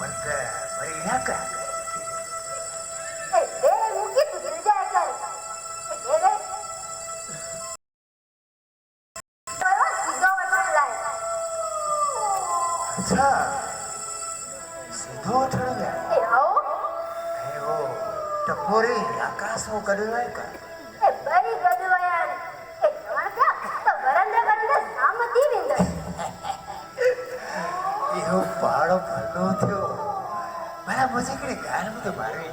बंद बढ़िया का दे मुकी तू दिल जाए कर दे दे तो सीधो वठण लाए अच्छा सीधो वठण गया ए आओ ए वो टपोरी आकाश में कढियो आहे का ए बई गॾु विया आहिनि ए चवण पिया त वरंदे वरंदे शाम थी वेंदो इहो पहाड़ो भलो थियो माना मुझे हिकिड़ी ॻाल्हि ॿुधो मारे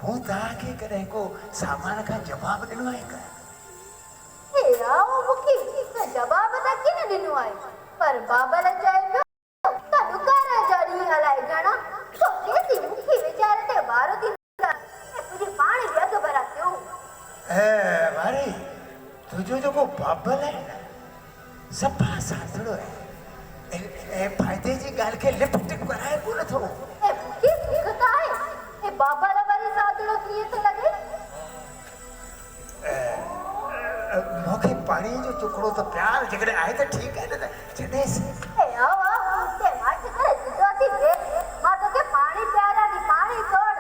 हूं तव्हांखे कॾहिं को सामान खां जवाबु ॾिनो आहे का ए आओ मुकी त जवाब त किन ॾिनो आहे पर बाबल चए पियो त ॾुकार जा ॾींहं हलाए ॼणा तो केसी मुखी वीचारे ते वार थी तुझी पाणी बि अघ भरा थियो ए मारे तुंहिंजो जेको बाबल आहे न सफ़ा सादड़ो आहे ए फ़ाइदे जी ॻाल्हि खे लिपस्टिक कराए कोन थो ए मुखी दिक्कत आहे ए बाबल वरी सादड़ो कीअं थो लॻे मूंखे पाणीअ जो टुकड़ो त प्यार जेकॾहिं आहे त ठीकु आहे न त छॾेसि ए आओ आओ ते माट करे सिधो थी वे मां तोखे पाणी प्यारा दी पाणी तोड़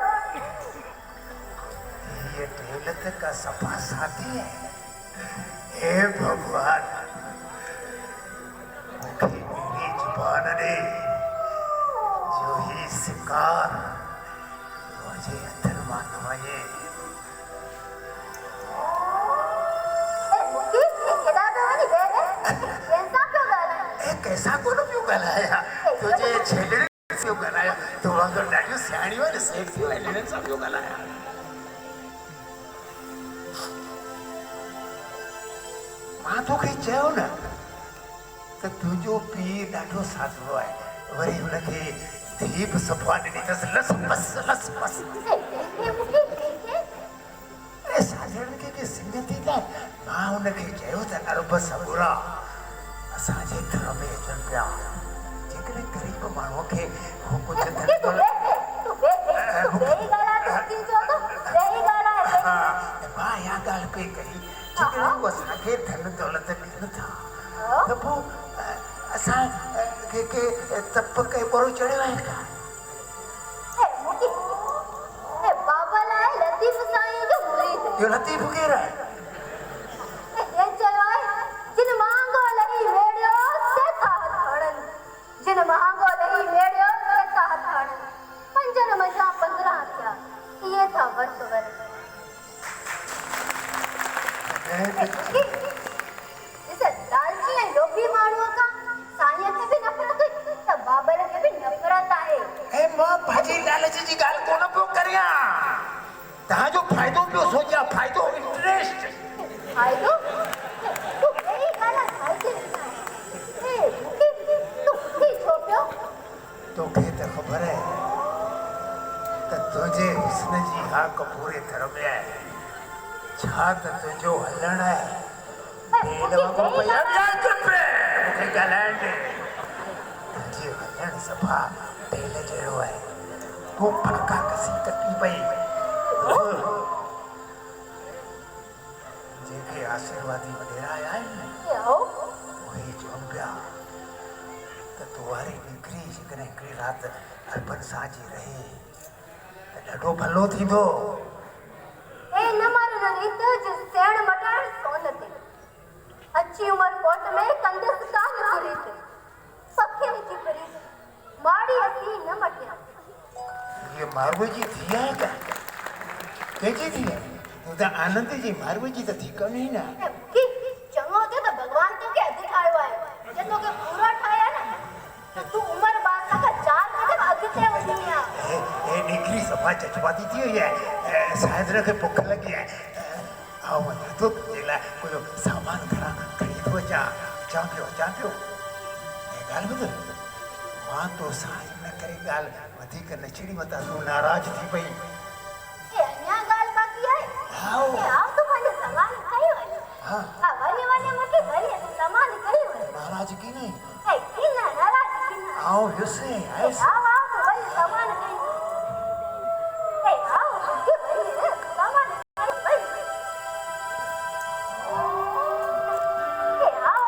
ये दौलत का सफा साथी है हे भगवान मुझे मेरी जुबान ने जो ही शिकार मुझे अंदर मानवाए ए मुखी केदा पे वनी वे कैसा क्यों गाला ए कैसा कोन पियो ॻाल्हाया तुझे छेड़े पियो ॻाल्हाया तूं वांगुरु ॾाढियूं सियाणियूं आहिनि सेक्सियूं आहिनि हिननि सां पियो ॻाल्हाया मां तोखे चयो न त तुंहिंजो पीउ ॾाढो सादो आहे वरी हुनखे धीउ बि सफ़ा ॾिनी अथसि लस बस लस बस ए मुखी देखे साजण खे सिंग थी त मां हुनखे चयो त अरब सबुरा असांजे घर में अचनि पिया जेकॾहिं ग़रीब माण्हूअ खे हू कुझु तू वेही गाला थी जो तो वेही गाला है मां इहा ॻाल्हि पई कई जेकॾहिं हू असांखे धन दौलत ॾियनि था त पोइ असां के तप के ॿोरो चढ़ियो आहे का ए मुखी ए बाबा लाए लतीफ साईं जो मुरीद इहो लतीफ़ केरु आहे ए चयो आहे जिन मांगो लही वेड़ियो से था हथड़न जिन मांगो लही वेड़ियो से था हथड़न पंजन मजा 15 थिया इहे था वर्त वर इसे लालची ऐं लोभी माण्हूअ खां साईं खे बि नफ़रत हुई त बाबर खे बि नफ़रत आहे ए मां भाजी लालच जी ॻाल्हि कोन पियो करियां तव्हांजो फ़ाइदो पियो सोचियां फ़ाइदो इंट्रेस्ट फ़ाइदो तूं कहिड़ी ॻाल्हि फ़ाइदे ए मुखी तूं उथी छो पियो तोखे त ख़बर आहे त तुंहिंजे हुस्न जी हाक पूरे घर में आहे छा त तुंहिंजो हलण आहे मूंखे ॻाल्हाइण ॾे तुंहिंजो हलण सफ़ा तेल जहिड़ो आहे तूं फड़का कसी टकी पई जेके आशीर्वादी वॾेरा आया आहिनि न उहे चवनि पिया त तूं वारी निकिरी जेकॾहिं हिकिड़ी राति अरबन सां जी रहे त ॾाढो भलो थींदो ए न मारो रीत जिस सेण मटाइण सोन ते अच्छी उम्र कोट में कंदस कान रीत पखेरी की प्रीत माड़ी असी न मटिया ये मारवे जी थी आहे का कंहिंजी थी आहे तूं त आनंद जी मारवे जी त थी कोन्हे न की चङो थियो त भॻवान तोखे अधु ठाहियो आहे जे तोखे पूरो ठाहिया न त तूं उम्र बादशाह खां 4 कदम अॻिते वधी आहे ए निकिरी सफ़ा चचपाती थी वई आहे साइदर खे बुख लॻी आहे आओ वञा थो तुंहिंजे लाइ कुझु सामान खणी थो अचां पियो ऐं ॻाल्हि ॿुध मां तोसां हिन करे ॻाल्हि वधीक न छेड़ी मतां तूं नाराज़ थी पई ए अञा ॻाल्हि बाक़ी आहे आओ तूं पंहिंजो सामान खणी वञ हा वञी वञी मूंखे वरी सामान खणी वञ नाराज़गी न ए की न नाराज़गी न आओ हिसे ऐसे आओ तूं वरी सामान खणी ए आओ मूंखे वरी सामान खणी वञ ए आओ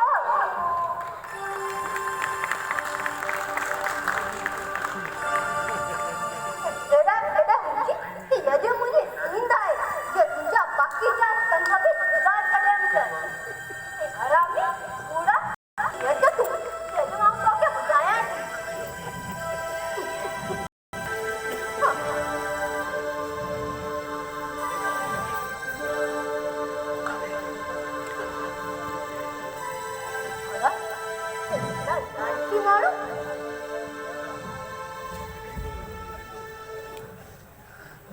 जानकी मारो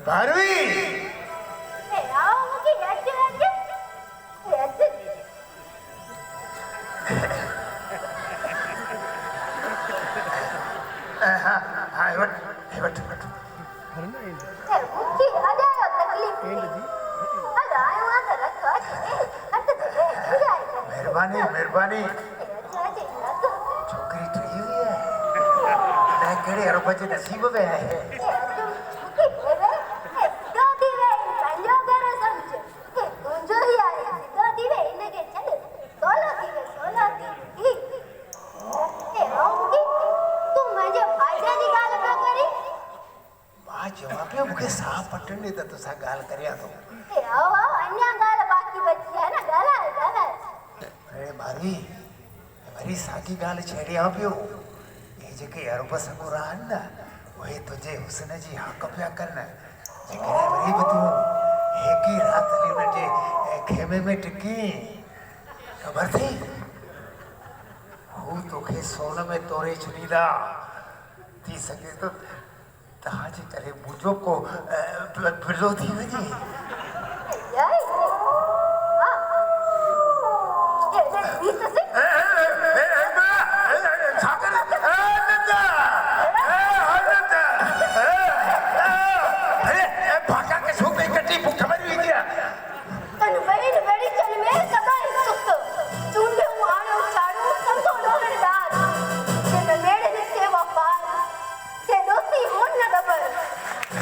भारवी ए आओ मुकी ऐसे हाँ बट ए मुकी आ जाओ तकलीफ आ आयो आ रखो मेहरबानी छोकरी ठही हुई है मैं केड़े अरब जे नसीब में है मुखे साफ पटन दे तो सा गाल करया तो ए आओ अन्या गाल बाकी बची है ना गाल अरे मारी साकी गाल छेड़िया पियो ये जेके अरब सगो रहन ना वही तुझे हुस्न जी हक पिया करन जेके वरी भी तू एक ही रात ले उनजे खेमे में टिकी खबर थी हूँ तोखे सोन में तोरे छुनीदा थी सके तो तहाजे करे मुझो को बिलो थी वजे याई हां ये बीस से सागर नंदा अरे भागा के छोकरी कटी भूख खबर हुई क्या तन बड़ी चल में सदाई सुक्त सुन दे आनो चाड़ू संतो लोगन दार के मेड़े ने सेवा पार से दोस्ती होन न दबर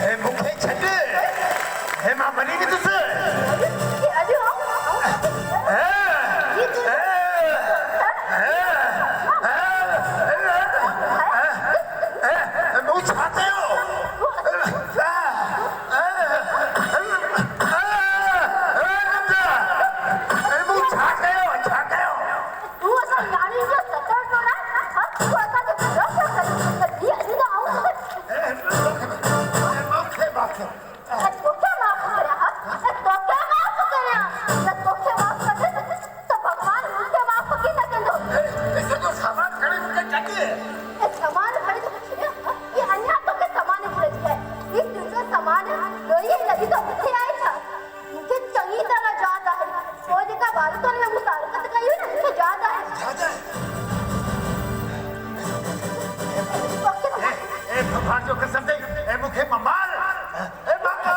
ए मुखे छड हे मां बनी की तुस ये अजो छाते हो तू असा गाड़ी जो सतर तो ना तू असा के रख दिया सीधा आऊं मुखे बात तो क्या माफ करे तो भगवान मुझे माफ की ना कंदो ऐसे जो सामान खड़े मुझे चाहिए ए सामान खड़े तो ये अन्या तो के सामान खड़े है इस तुझे सामान लोई लगी तो मुझे आए था मुझे चंगी तरह याद है वो जगह बालकन में मुसारकत कही ना मुझे याद है ए भगवान जो कसम दे ए मुखे ममार ए बाबा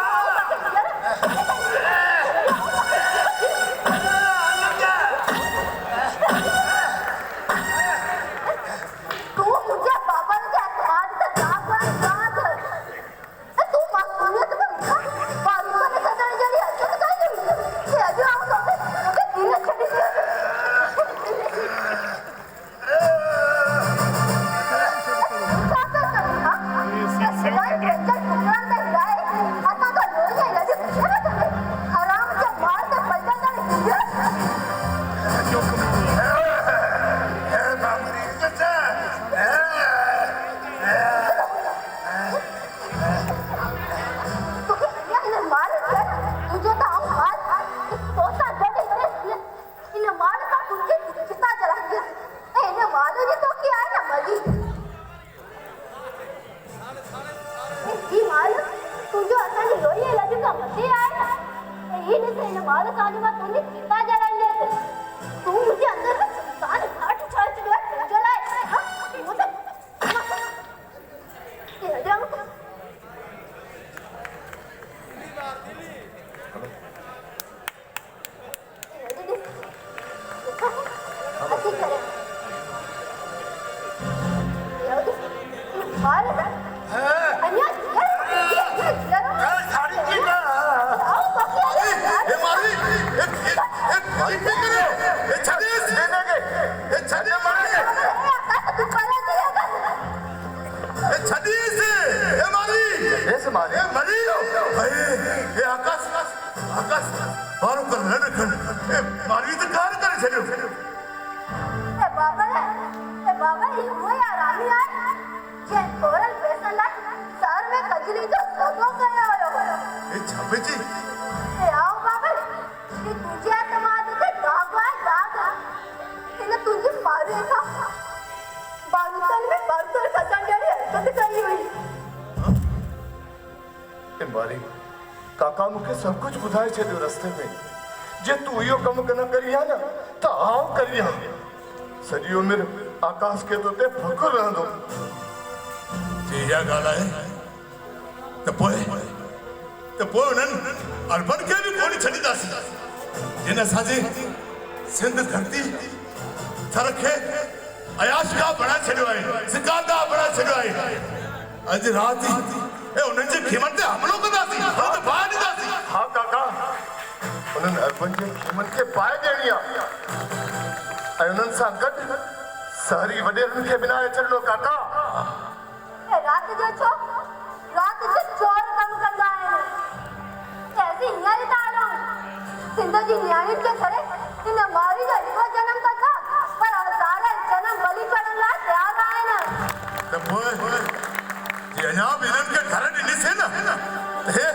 तू मुझे बाबा के एतमाद से जाग तू मासूमियत में बालकन में सदर जड़ी हरकत कही ये अजो हम तो दिन छड़ी तू मुझे अंदर में सुल्तान घाट छोड़ चुका है जलाए मुझे ये जाओ अच्छी करे मार अन्या साड़ी की ना आओ ए मारी ए पे करे ए छदे देने के ए छदे मारे तू परा दिया ए छदी से ए मारी ऐसे मारे ए मरी ए आकाश बारो कर लड़ कर ए मारी तो कार करे छड़ो ए बाबा ये वो यार आमी यार जे तोरल पैसा ला सर में कजली तो सोतो गया हो ए छापे जी ए आओ बाबा ये तुझे आत्मा दे दाग इने तुझे मारे था पाकिस्तान में पाकिस्तान खसण जड़ी हरकत कई हुई। ए मारी काका मुखे सब कुछ बुधाए छे रस्ते में जे तू यो कम कना करिया ना तो आव करिया सरियो मेरे आकाश के तो ते फकुर रहंदो जी या गाला है तो पोए उन्हनि अर्बन के भी कोनी छॾींदासीं जिन असांजी सिंध धरती थर खे अयाशगाह बणाए छॾियो आहे शिकारगाह बणाए छॾियो आहे अॼु राति ए उन्हनि जे खीमनि ते हमिलो कंदासीं हुन ते बाहि ॾींदासीं हाँ काका उन्हनि अर्बन जे खीमनि खे बाहि ॾियणी आहे ऐं उन्हनि सां गॾु शहरी वॾेरनि खे बिनाए छॾिणो काका रात जो चोर कम कंदा आहिनि ऐसी हींअर था हलूं सिंध जी नियाणियुनि खे छॾे हिन मारी जो हिकु जनम कंदा पर हज़ार जनम बलि करण लाइ तयार आहिनि त पोइ जे अञा बि हिननि खे घर ॾिनीसीं न हे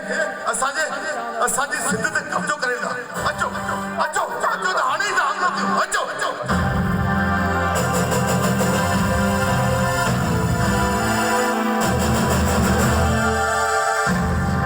असांजी सिंध ते कब्ज़ो